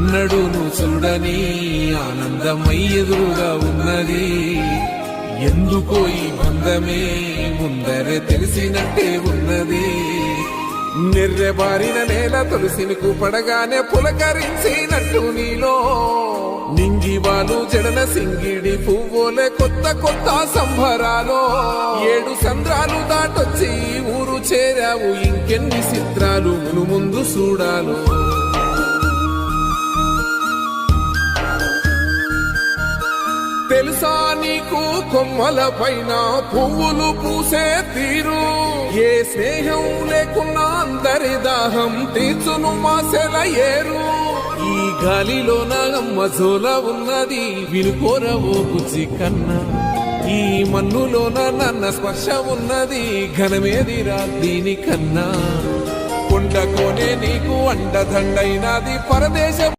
ఎన్నడూను చూడని ఆనందమై ఎదురుగా ఉన్నది. ఎందుకో ఈ బంధమే ముందరే తెలిసినట్టే ఉన్నది. నిర్రెబారిన నేల తులసిని పడగానే పులకరించినట్టు నీలో నింగివాలు జడన సింగిడి పువ్వులే కొత్త కొత్త సంబరాలో 7 సంద్రాలు దాటొచ్చి ఊరు చేరావు. ఇంకెన్ని చిత్రాలు మును ముందు చూడాలో. తెలుసా నీకు కొమ్మల పైన పువ్వులు పూసే తీరు? ఏ స్నేహం లేకున్నా అందరి దాహం తీర్చును మాసెల ఏరు. ఈ గాలిలోన మజోల ఉన్నది వినుకోరవో బుజ్జి కన్నా. ఈ మన్నులోన నన్న స్పర్శ ఉన్నది ఘనమేదిరా దీనికన్నా. కొండకోనే నీకు అండదండైనది పరదేశం.